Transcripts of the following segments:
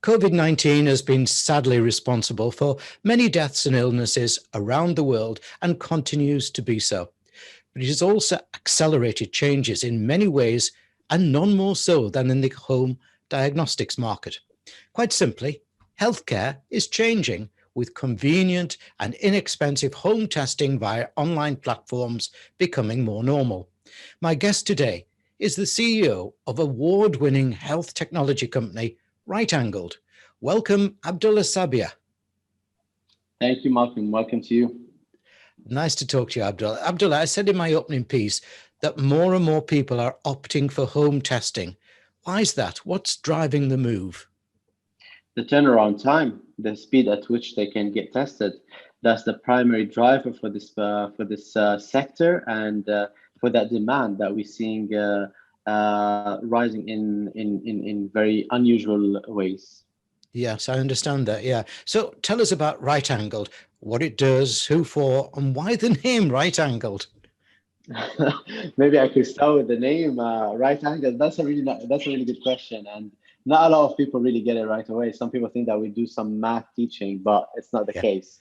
COVID-19 has been sadly responsible for many deaths and illnesses around the world and continues to be so. But it has also accelerated changes in many ways, and none more so than in the home diagnostics market. Quite simply, healthcare is changing, with convenient and inexpensive home testing via online platforms becoming more normal. My guest today is the CEO of award-winning health technology company, Right Angled. Welcome, Abdullah Sabyah. Thank you, Malcolm. Welcome to you. Nice to talk to you, Abdullah. Abdullah, I said in my opening piece that more and more people are opting for home testing. Why is that? What's driving the move? The turnaround time, the speed at which they can get tested, that's the primary driver for this sector, and for that demand that we're seeing rising in very unusual ways. Yes, I understand that. Yeah. So tell us about Right Angled, what it does, who for, and why the name Right Angled. Maybe I could start with the name Right Angled. That's a really good question, and not a lot of people really get it right away. Some people think that we do some math teaching, but it's not the case.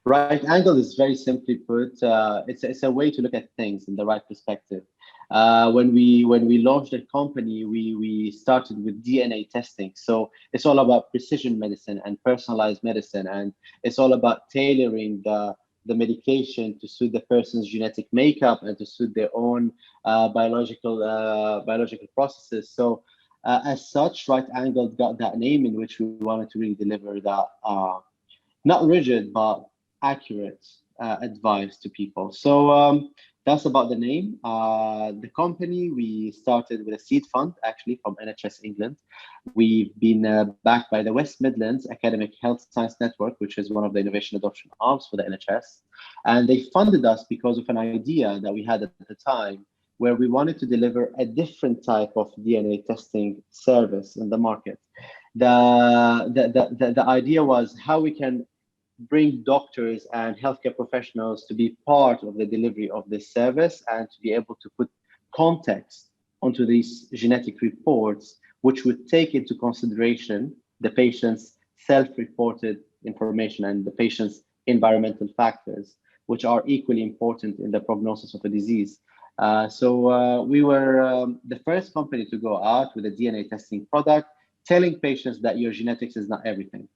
Right Angled is very simply put, it's a way to look at things in the right perspective. When we launched the company, we started with DNA testing. So it's all about precision medicine and personalized medicine, and it's all about tailoring the medication to suit the person's genetic makeup and to suit their own biological processes. So as such, Right Angled got that name, in which we wanted to really deliver that not rigid but accurate advice to people. So that's about the name. The company, we started with a seed fund, actually, from NHS England. We've been backed by the West Midlands Academic Health Science Network, which is one of the innovation adoption hubs for the NHS. And they funded us because of an idea that we had at the time, where we wanted to deliver a different type of DNA testing service in the market. The idea was how we can bring doctors and healthcare professionals to be part of the delivery of this service, and to be able to put context onto these genetic reports, which would take into consideration the patient's self-reported information and the patient's environmental factors, which are equally important in the prognosis of a disease. So we were the first company to go out with a DNA testing product, telling patients that your genetics is not everything.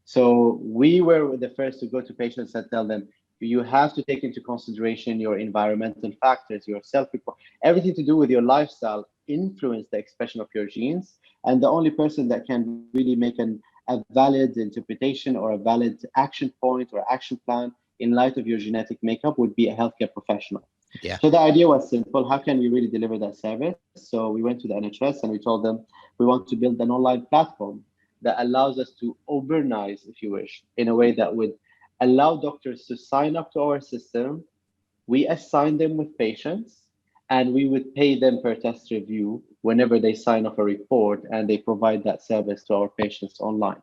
So we were the first to go to patients and tell them, you have to take into consideration your environmental factors, your self-report, everything to do with your lifestyle influence the expression of your genes. And the only person that can really make a valid interpretation or a valid action point or action plan in light of your genetic makeup would be a healthcare professional. Yeah. So the idea was simple. How can we really deliver that service? So we went to the NHS and we told them we want to build an online platform that allows us to overnize, if you wish, in a way that would allow doctors to sign up to our system. We assign them with patients, and we would pay them per test review whenever they sign off a report, and they provide that service to our patients online.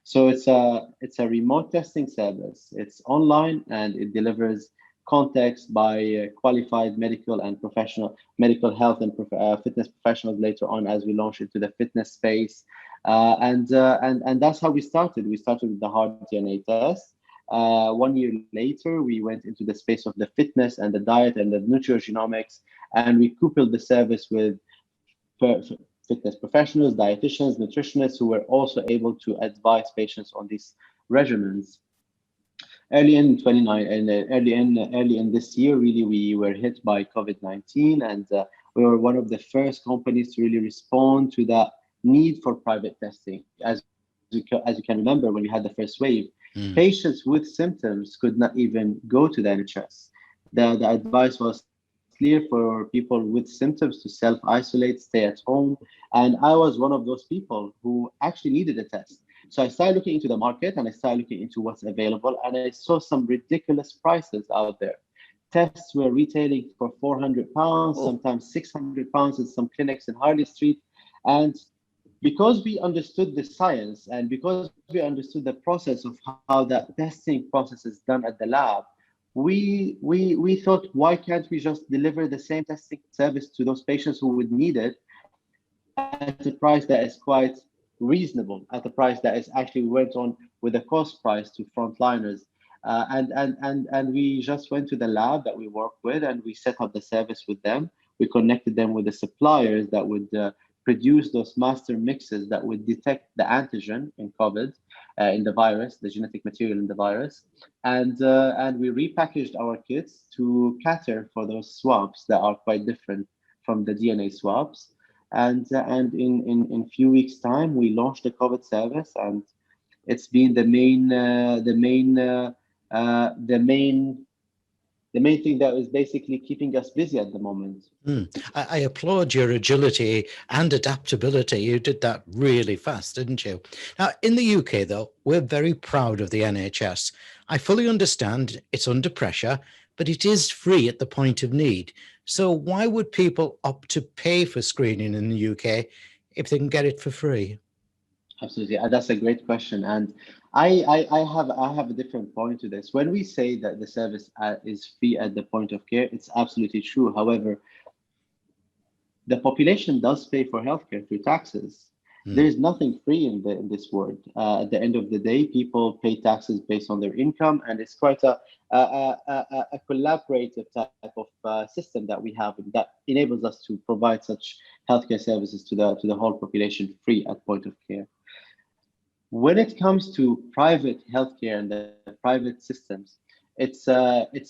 So it's a remote testing service. It's online, and it delivers context by qualified medical and professional medical health and fitness professionals later on, as we launch into the fitness space. And that's how we started. We started with the hard DNA test. 1 year later, we went into the space of the fitness and the diet and the nutrigenomics, and we coupled the service with fitness professionals, dietitians, nutritionists, who were also able to advise patients on these regimens. Early in this year, really, we were hit by COVID-19, and we were one of the first companies to really respond to that need for private testing. As you can remember, when we had the first wave, patients with symptoms could not even go to the NHS. The advice was clear for people with symptoms to self-isolate, stay at home. And I was one of those people who actually needed a test. So I started looking into the market, and I started looking into what's available, and I saw some ridiculous prices out there. Tests were retailing for £400, sometimes £600 in some clinics in Harley Street. And because we understood the science, and because we understood the process of how that testing process is done at the lab, we thought, why can't we just deliver the same testing service to those patients who would need it at a price that is quite reasonable at a price that is actually went on with a cost price to frontliners. And we just went to the lab that we work with and we set up the service with them. We connected them with the suppliers that would produce those master mixes that would detect the antigen in COVID, in the virus, the genetic material in the virus. And we repackaged our kits to cater for those swabs that are quite different from the DNA swabs. And in few weeks' time, we launched the COVID service, and it's been the main thing that is basically keeping us busy at the moment. I applaud your agility and adaptability. You did that really fast, didn't you? Now, in the UK, though, we're very proud of the NHS. I fully understand it's under pressure, but it is free at the point of need. So why would people opt to pay for screening in the UK if they can get it for free? Absolutely, that's a great question, and I have a different point to this. When we say that the service is free at the point of care, it's absolutely true. However, the population does pay for healthcare through taxes. There is nothing free in this world. At the end of the day, people pay taxes based on their income, and it's quite a collaborative type of system that we have that enables us to provide such healthcare services to the whole population free at point of care. When it comes to private healthcare and the private systems, it's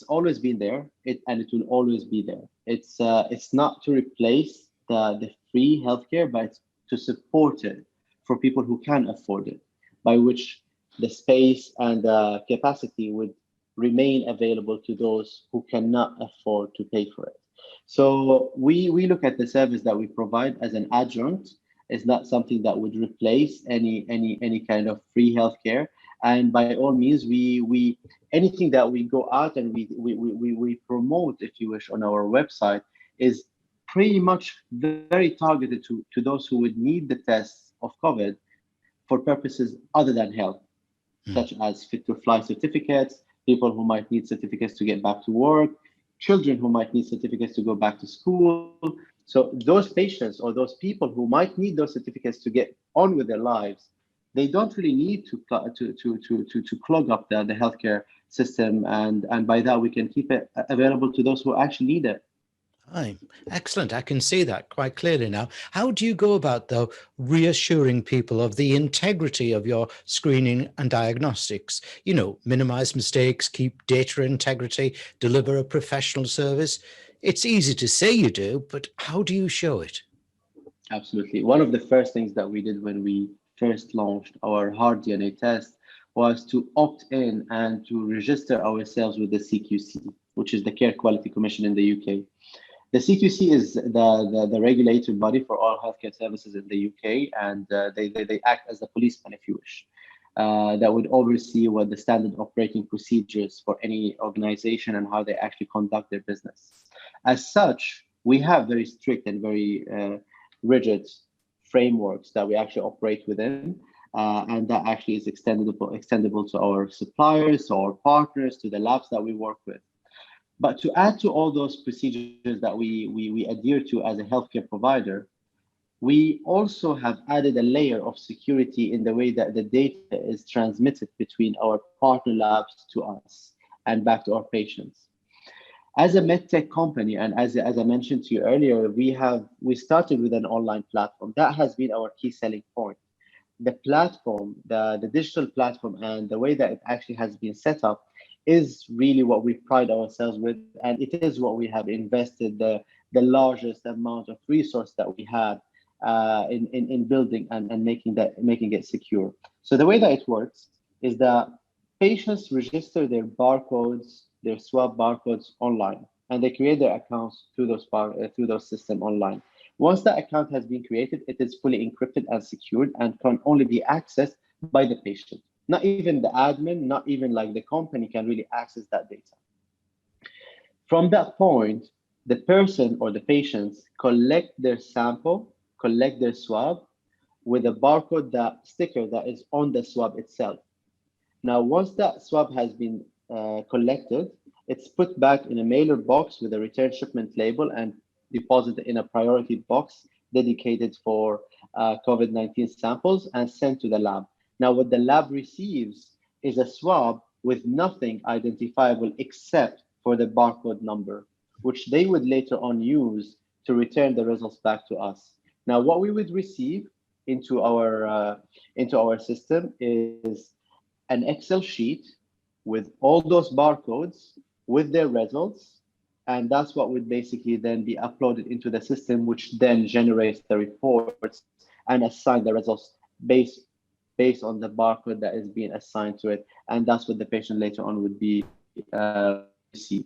always been there, and it will always be there. It's not to replace the free healthcare, but it's to support it for people who can afford it, by which the space and the capacity would remain available to those who cannot afford to pay for it. So we look at the service that we provide as an adjunct. It's not something that would replace any kind of free healthcare. And by all means, we anything that we go out and we promote, if you wish, on our website is pretty much very targeted to those who would need the tests of COVID for purposes other than health, such as fit to fly certificates, people who might need certificates to get back to work, children who might need certificates to go back to school. So those patients or those people who might need those certificates to get on with their lives, they don't really need to clog up the healthcare system, and by that we can keep it available to those who actually need it. Hi, excellent. I can see that quite clearly now. How do you go about, though, reassuring people of the integrity of your screening and diagnostics? You know, minimize mistakes, keep data integrity, deliver a professional service. It's easy to say you do, but how do you show it? Absolutely. One of the first things that we did when we first launched our hard DNA test was to opt in and to register ourselves with the CQC, which is the Care Quality Commission in the UK. The CQC is the regulator body for all healthcare services in the UK, and they act as the policeman, if you wish, that would oversee what the standard operating procedures for any organization and how they actually conduct their business. As such, we have very strict and very rigid frameworks that we actually operate within, and that actually is extendable to our suppliers, to our partners, to the labs that we work with. But to add to all those procedures that we adhere to as a healthcare provider, we also have added a layer of security in the way that the data is transmitted between our partner labs to us and back to our patients. As a medtech company, and as I mentioned to you earlier, we started with an online platform. That has been our key selling point. The platform, the digital platform, and the way that it actually has been set up is really what we pride ourselves with, and it is what we have invested the largest amount of resource that we had in building and making it secure. So the way that it works is that patients register their barcodes, their swab barcodes online, and they create their accounts through those systems online. Once that account has been created, it is fully encrypted and secured and can only be accessed by the patient. Not even the admin, not even like the company can really access that data. From that point, the person or the patients collect their sample, collect their swab with a barcode, that sticker that is on the swab itself. Now, once that swab has been collected, it's put back in a mailer box with a return shipment label and deposited in a priority box dedicated for COVID-19 samples and sent to the lab. Now, what the lab receives is a swab with nothing identifiable except for the barcode number, which they would later on use to return the results back to us. Now, what we would receive into our system is an Excel sheet with all those barcodes with their results, and that's what would basically then be uploaded into the system, which then generates the reports and assign the results based on the barcode that is being assigned to it, and that's what the patient later on would be receive.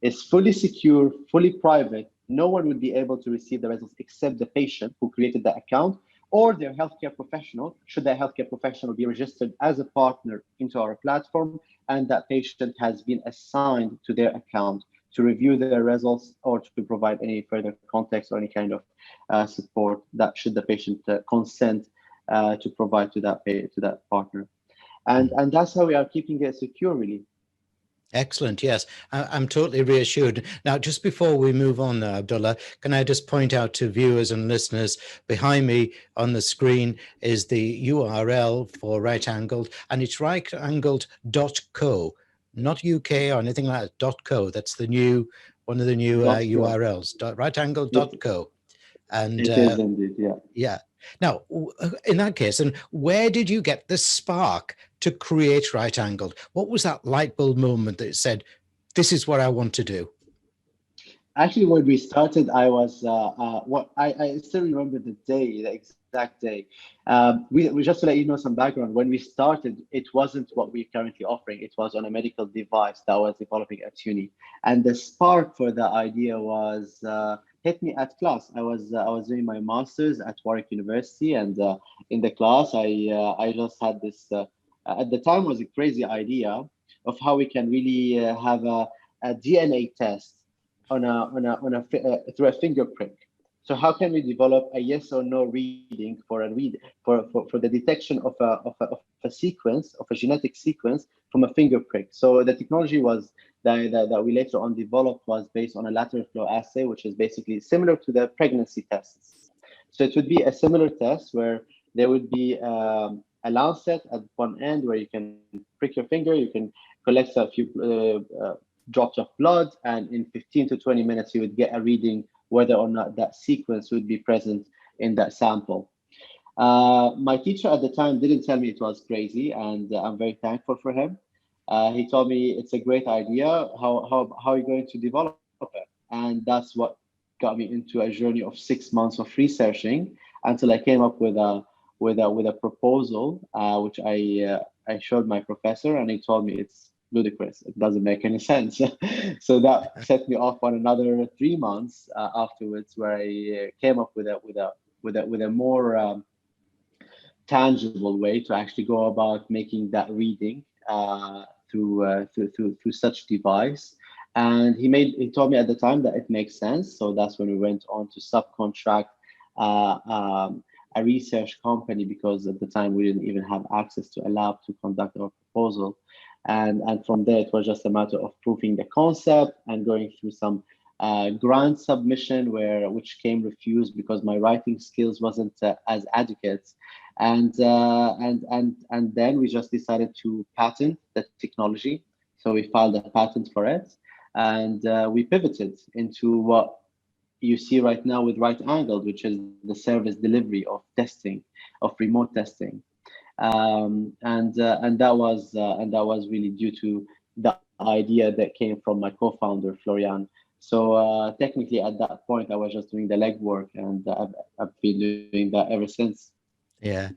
It's fully secure, fully private. No one would be able to receive the results except the patient who created the account or their healthcare professional, should their healthcare professional be registered as a partner into our platform, and that patient has been assigned to their account to review their results or to provide any further context or any kind of support that should the patient consent to provide to that partner. And that's how we are keeping it secure, really. Excellent. Yes, I'm totally reassured. Now, just before we move on, Abdullah, can I just point out to viewers and listeners, behind me on the screen is the URL for Right Angled, and it's rightangled.co, not UK or anything like that, .co. That's one of the new URLs, rightangled.co. And it is indeed, yeah. Yeah. Now, in that case, and where did you get the spark to create Right Angled? What was that light bulb moment that said, this is what I want to do? Actually, when we started, I was I still remember the exact day. We just to let you know some background. When we started, it wasn't what we're currently offering. It was on a medical device that was developing at uni, and the spark for the idea was hit me at class. I was doing my master's at Warwick University, and in the class, I just had this. At the time, was a crazy idea of how we can really have a DNA test through a finger prick. So how can we develop a yes or no reading for the detection of a sequence, of a genetic sequence from a finger prick? So the technology was that we later on developed was based on a lateral flow assay, which is basically similar to the pregnancy tests. So it would be a similar test where there would be a lancet at one end where you can prick your finger, you can collect a few drops of blood, and in 15 to 20 minutes you would get a reading whether or not that sequence would be present in that sample. My teacher at the time didn't tell me it was crazy, and I'm very thankful for him. He told me it's a great idea. How are you going to develop it? And that's what got me into a journey of 6 months of researching until I came up with a proposal, which I showed my professor, and he told me it's ludicrous. It doesn't make any sense. So that set me off on another 3 months afterwards, where I came up with a more tangible way to actually go about making that reading through such device. And he told me at the time that it makes sense. So that's when we went on to subcontract a research company, because at the time we didn't even have access to a lab to conduct our proposal. And from there, it was just a matter of proving the concept and going through some grant submission, which came refused because my writing skills wasn't as adequate. And then we just decided to patent the technology. So we filed a patent for it, and we pivoted into what you see right now with Right Angled, which is the service delivery of testing, of remote testing. And that was really due to the idea that came from my co-founder Florian. So technically, at that point, I was just doing the legwork, and I've been doing that ever since. Yeah,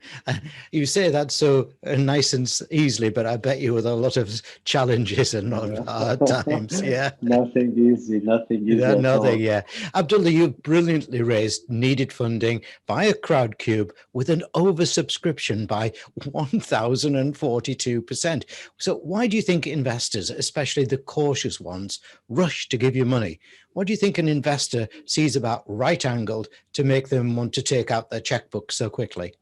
you say that so nice and easily, but I bet you with a lot of challenges and a lot of hard times. Yeah. Nothing easy at Nothing, all. yeah. Abdullah, you've brilliantly raised needed funding via Crowdcube with an oversubscription by 1,042%. So why do you think investors, especially the cautious ones, rush to give you money? What do you think an investor sees about Right Angled to make them want to take out their checkbook so quickly?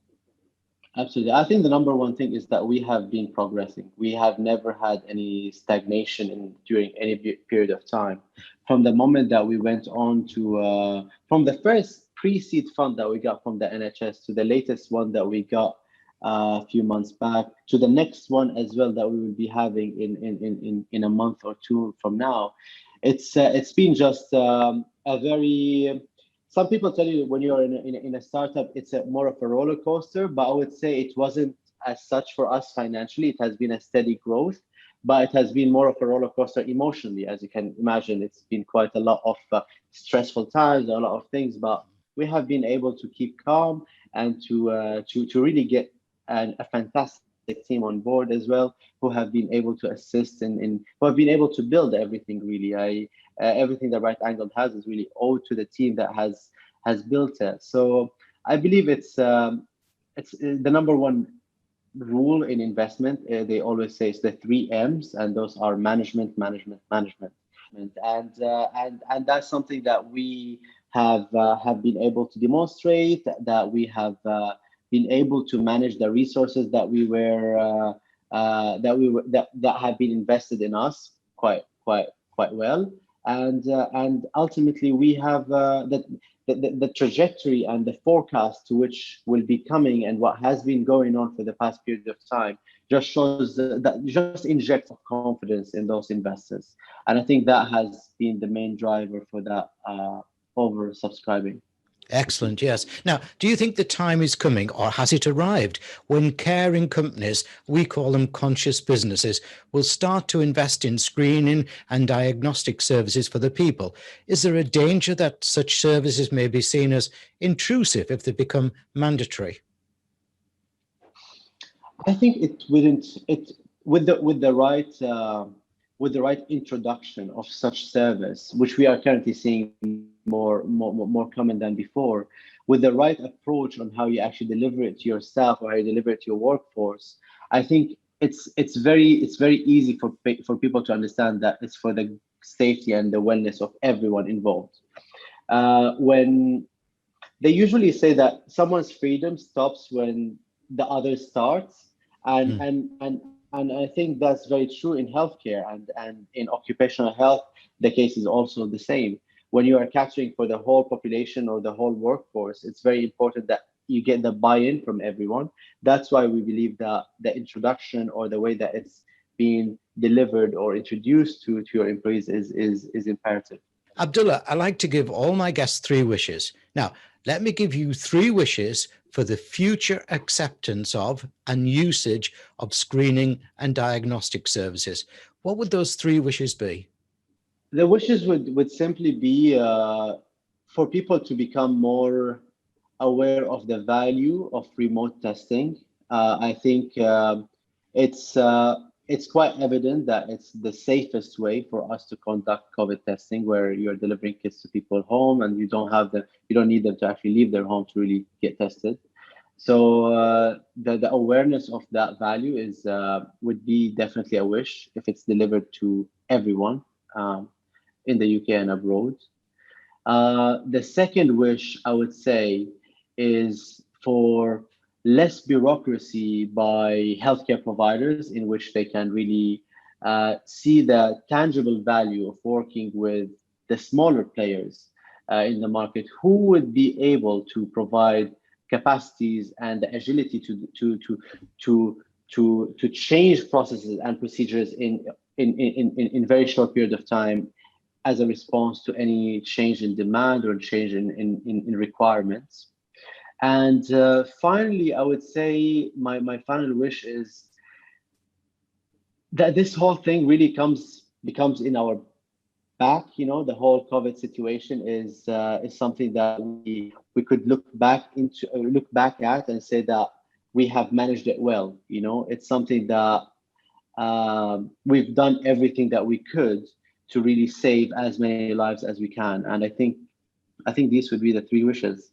Absolutely. I think the number one thing is that we have been progressing. We have never had any stagnation during any period of time. From the moment that we went on to, from the first pre-seed fund that we got from the NHS to the latest one that we got a few months back to the next one as well that we will be having in a month or two from now. It's been just a very, some people tell you when you're in a startup, it's more of a roller coaster, but I would say it wasn't as such for us financially. It has been a steady growth, but it has been more of a roller coaster emotionally. As you can imagine, it's been quite a lot of stressful times, a lot of things, but we have been able to keep calm and to really get a fantastic team on board as well, who have been able to assist in who have been able to build everything really. Everything that Right Angled has is really owed to the team that has built it. So I believe it's the number one rule in investment. They always say it's the three M's, and those are management, management, management, and that's something that we have been able to demonstrate, that we have been able to manage the resources that that have been invested in us quite well, and ultimately we have the trajectory and the forecast to which will be coming and what has been going on for the past period of time just shows that just injects confidence in those investors, and I think that has been the main driver for that over subscribing. Excellent. Yes. Now, do you think the time is coming, or has it arrived, when caring companies, we call them conscious businesses, will start to invest in screening and diagnostic services for the people? Is there a danger that such services may be seen as intrusive if they become mandatory? I think it wouldn't. It with the right introduction of such service, which we are currently seeing more common than before, with the right approach on how you actually deliver it to yourself or how you deliver it to your workforce, I think it's very easy for people to understand that it's for the safety and the wellness of everyone involved. When they usually say that someone's freedom stops when the other starts, and I think that's very true in healthcare, and in occupational health the case is also the same. When you are capturing for the whole population or the whole workforce, it's very important that you get the buy-in from everyone. That's why we believe that the introduction or the way that it's being delivered or introduced to your employees is imperative. Abdullah, I like to give all my guests three wishes. Now, let me give you three wishes for the future acceptance of and usage of screening and diagnostic services. What would those three wishes be? The wishes would simply be for people to become more aware of the value of remote testing. I think it's quite evident that it's the safest way for us to conduct COVID testing, where you're delivering kits to people home and you don't need them to actually leave their home to really get tested. So the awareness of that value would be definitely a wish if it's delivered to everyone in the UK and abroad. The second wish I would say is for less bureaucracy by healthcare providers, in which they can really see the tangible value of working with the smaller players in the market, who would be able to provide capacities and the agility to change processes and procedures in very short period of time as a response to any change in demand or change in requirements. And finally, I would say my final wish is that this whole thing really becomes in our back. You know, the whole COVID situation is something that we could look back at and say that we have managed it well. You know, it's something that we've done everything that we could to really save as many lives as we can. And I think these would be the three wishes.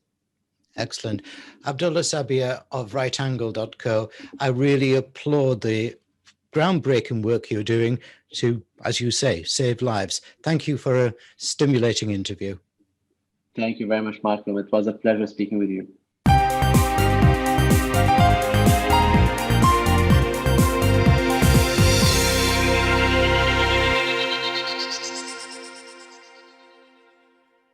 Excellent. Abdullah Sabyah of rightangle.co, I really applaud the groundbreaking work you're doing to, as you say, save lives. Thank you for a stimulating interview. Thank you very much, Malcolm. It was a pleasure speaking with you.